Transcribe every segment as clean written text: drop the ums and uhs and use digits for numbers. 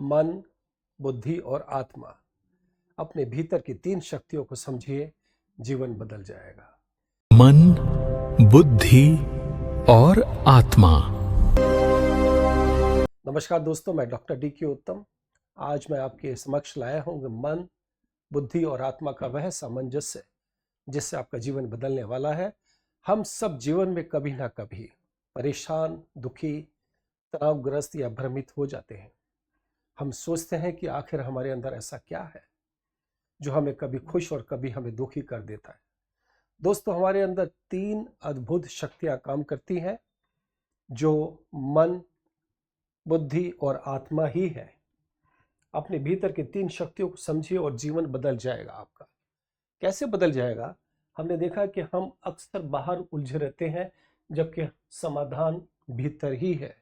मन, बुद्धि और आत्मा। अपने भीतर की 3 शक्तियों को समझिए, जीवन बदल जाएगा। मन, बुद्धि और आत्मा। नमस्कार दोस्तों, मैं डॉक्टर डी.के. उत्तम। आज मैं आपके समक्ष लाया हूँ मन, बुद्धि और आत्मा का वह सामंजस्य जिससे आपका जीवन बदलने वाला है। हम सब जीवन में कभी ना कभी परेशान, दुखी, तनावग्रस्त या भ्रमित हो जाते हैं। हम सोचते हैं कि आखिर हमारे अंदर ऐसा क्या है जो हमें कभी खुश और कभी हमें दुखी कर देता है। दोस्तों, हमारे अंदर 3 अद्भुत शक्तियां काम करती हैं जो मन, बुद्धि और आत्मा ही है। अपने भीतर की 3 शक्तियों को समझिए और जीवन बदल जाएगा आपका। कैसे बदल जाएगा? हमने देखा कि हम अक्सर बाहर उलझे रहते हैं जबकि समाधान भीतर ही है।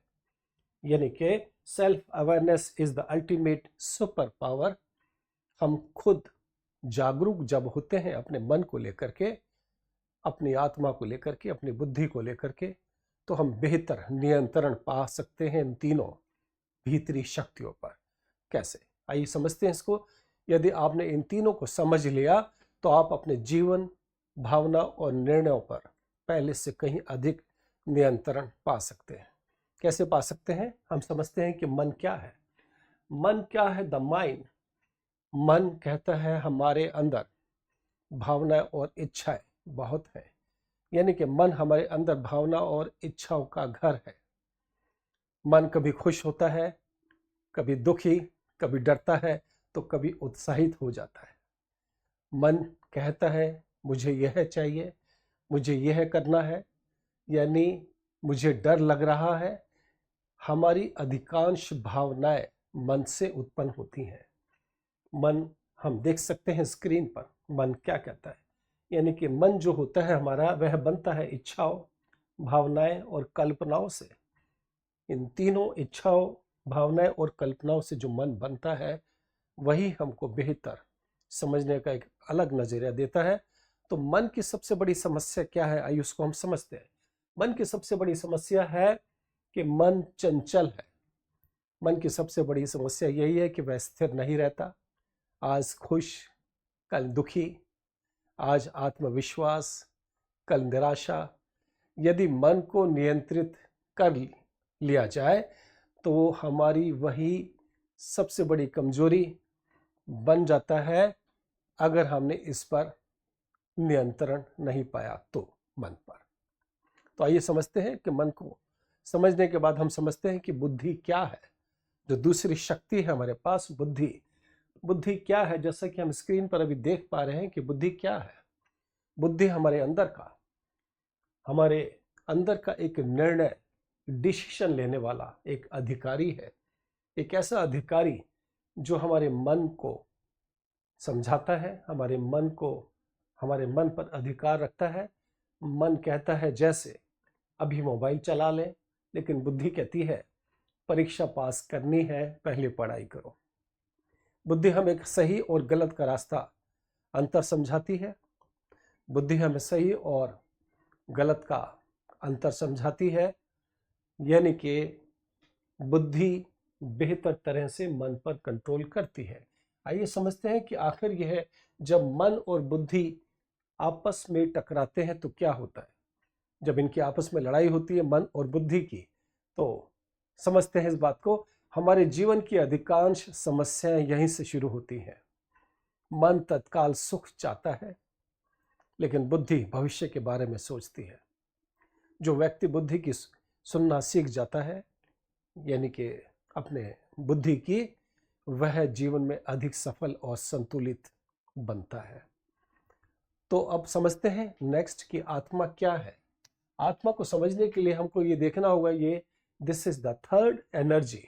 यानी कि self awareness is the ultimate super power. हम खुद जागरूक जब होते हैं अपने मन को लेकर के, अपनी आत्मा को लेकर के, अपनी बुद्धि को लेकर के, तो हम बेहतर नियंत्रण पा सकते हैं इन तीनों भीतरी शक्तियों पर। कैसे? आइए समझते हैं इसको। यदि आपने इन तीनों को समझ लिया तो आप अपने जीवन, भावना और निर्णयों पर पहले से कहीं अधिक नियंत्रण पा सकते हैं। कैसे पा सकते हैं? हम समझते हैं कि मन क्या है। मन क्या है? The mind. मन कहता है हमारे अंदर भावनाएं और इच्छाएं बहुत है। यानी कि मन हमारे अंदर भावना और इच्छाओं का घर है। मन कभी खुश होता है, कभी दुखी, कभी डरता है तो कभी उत्साहित हो जाता है। मन कहता है मुझे यह चाहिए, मुझे यह करना है, यानी मुझे डर लग रहा है। हमारी अधिकांश भावनाएं मन से उत्पन्न होती हैं। मन हम देख सकते हैं स्क्रीन पर। मन क्या कहता है? यानी कि मन जो होता है हमारा, वह बनता है इच्छाओं, भावनाएं और कल्पनाओं से। इन तीनों इच्छाओं, भावनाएं और कल्पनाओं से जो मन बनता है वही हमको बेहतर समझने का एक अलग नजरिया देता है। तो मन की सबसे बड़ी समस्या क्या है? आइए उसको हम समझते हैं। मन की सबसे बड़ी समस्या है कि मन चंचल है। मन की सबसे बड़ी समस्या यही है कि वह स्थिर नहीं रहता। आज खुश, कल दुखी, आज आत्मविश्वास, कल निराशा। यदि मन को नियंत्रित कर लिया जाए तो हमारी वही सबसे बड़ी कमजोरी बन जाता है अगर हमने इस पर नियंत्रण नहीं पाया तो मन पर। तो आइए समझते हैं कि मन को समझने के बाद हम समझते हैं कि बुद्धि क्या है। जो दूसरी शक्ति है हमारे पास, बुद्धि। बुद्धि क्या है? जैसा कि हम स्क्रीन पर अभी देख पा रहे हैं कि बुद्धि क्या है। बुद्धि हमारे अंदर का एक निर्णय, डिसीजन लेने वाला एक अधिकारी है। एक ऐसा अधिकारी जो हमारे मन को समझाता है, हमारे मन पर अधिकार रखता है। मन कहता है जैसे अभी मोबाइल चला लें, लेकिन बुद्धि कहती है परीक्षा पास करनी है, पहले पढ़ाई करो। बुद्धि हमें सही और गलत का रास्ता अंतर समझाती है। बुद्धि हमें सही और गलत का अंतर समझाती है। यानी कि बुद्धि बेहतर तरह से मन पर कंट्रोल करती है। आइए समझते हैं कि आखिर यह जब मन और बुद्धि आपस में टकराते हैं तो क्या होता है। जब इनकी आपस में लड़ाई होती है मन और बुद्धि की, तो समझते हैं इस बात को। हमारे जीवन की अधिकांश समस्याएं यहीं से शुरू होती हैं। मन तत्काल सुख चाहता है, लेकिन बुद्धि भविष्य के बारे में सोचती है। जो व्यक्ति बुद्धि की सुनना सीख जाता है, यानी कि अपने बुद्धि की, वह जीवन में अधिक सफल और संतुलित बनता है। तो अब समझते हैं नेक्स्ट कि आत्मा क्या है। आत्मा को समझने के लिए हमको ये देखना होगा, ये this is the third energy.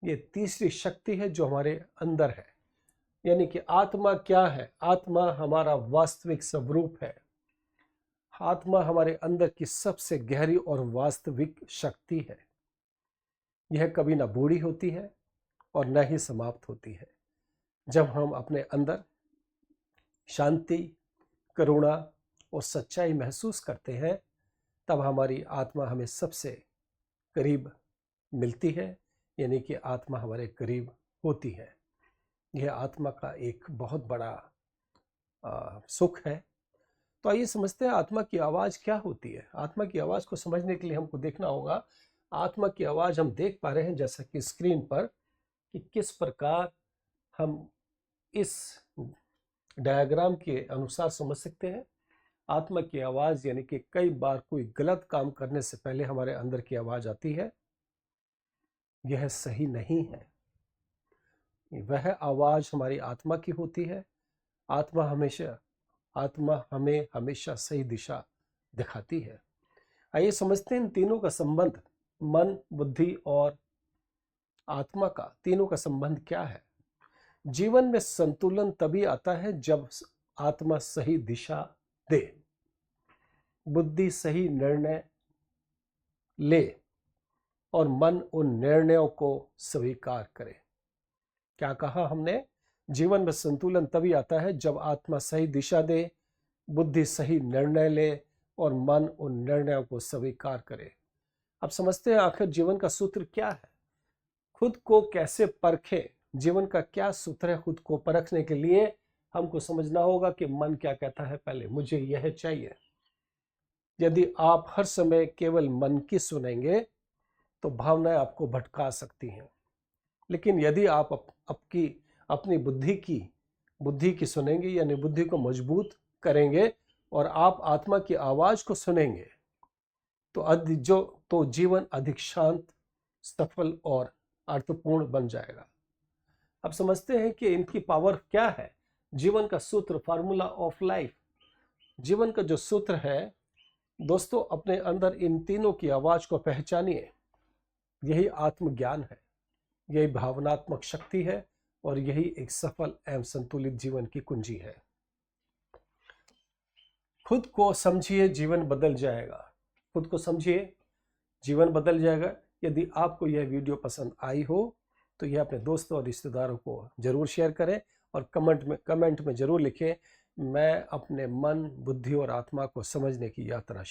ये तीसरी शक्ति है जो हमारे अंदर है। यानी कि आत्मा क्या है? आत्मा हमारा वास्तविक स्वरूप है। आत्मा हमारे अंदर की सबसे गहरी और वास्तविक शक्ति है। यह कभी ना बूढ़ी होती है और न ही समाप्त होती है। जब हम अपने अंदर शांति, करुणा और सच्चाई महसूस करते हैं, तब हमारी आत्मा हमें सबसे करीब मिलती है। यानी कि आत्मा हमारे करीब होती है। यह आत्मा का एक बहुत बड़ा सुख है। तो आइए समझते हैं आत्मा की आवाज़ क्या होती है। आत्मा की आवाज़ को समझने के लिए हमको देखना होगा। आत्मा की आवाज़ हम देख पा रहे हैं जैसा कि स्क्रीन पर, कि किस प्रकार हम इस डायग्राम के अनुसार समझ सकते हैं। आत्मा की आवाज़ यानी कि कई बार कोई गलत काम करने से पहले हमारे अंदर की आवाज़ आती है, यह सही नहीं है। वह आवाज़ हमारी आत्मा की होती है। आत्मा हमें हमेशा सही दिशा दिखाती है। आइए समझते हैं इन तीनों का संबंध, मन, बुद्धि और आत्मा का, तीनों का संबंध क्या है। जीवन में संतुलन तभी आता है जब आत्मा सही दिशा दे, बुद्धि सही निर्णय ले और मन उन निर्णयों को स्वीकार करे। क्या कहा हमने? जीवन में संतुलन तभी आता है जब आत्मा सही दिशा दे, बुद्धि सही निर्णय ले और मन उन निर्णयों को स्वीकार करे। अब समझते हैं आखिर जीवन का सूत्र क्या है। खुद को कैसे परखें, जीवन का क्या सूत्र है। खुद को परखने के लिए हमको समझना होगा कि मन क्या कहता है। पहले मुझे यह चाहिए। यदि आप हर समय केवल मन की सुनेंगे तो भावनाएं आपको भटका सकती हैं। लेकिन यदि आप अपनी बुद्धि की सुनेंगे, यानी बुद्धि को मजबूत करेंगे और आप आत्मा की आवाज को सुनेंगे तो जीवन अधिक शांत, सफल और अर्थपूर्ण बन जाएगा। अब समझते हैं कि इनकी पावर क्या है। जीवन का सूत्र, फार्मूला ऑफ लाइफ, जीवन का जो सूत्र है दोस्तों, अपने अंदर इन तीनों की आवाज को पहचानिए। यही आत्मज्ञान है, यही भावनात्मक शक्ति है और यही एक सफल एवं संतुलित जीवन की कुंजी है। खुद को समझिए, जीवन बदल जाएगा। खुद को समझिए, जीवन बदल जाएगा। यदि आपको यह वीडियो पसंद आई हो तो यह अपने दोस्तों और रिश्तेदारों को जरूर शेयर करें और कमेंट में जरूर लिखें, मैं अपने मन, बुद्धि और आत्मा को समझने की यात्रा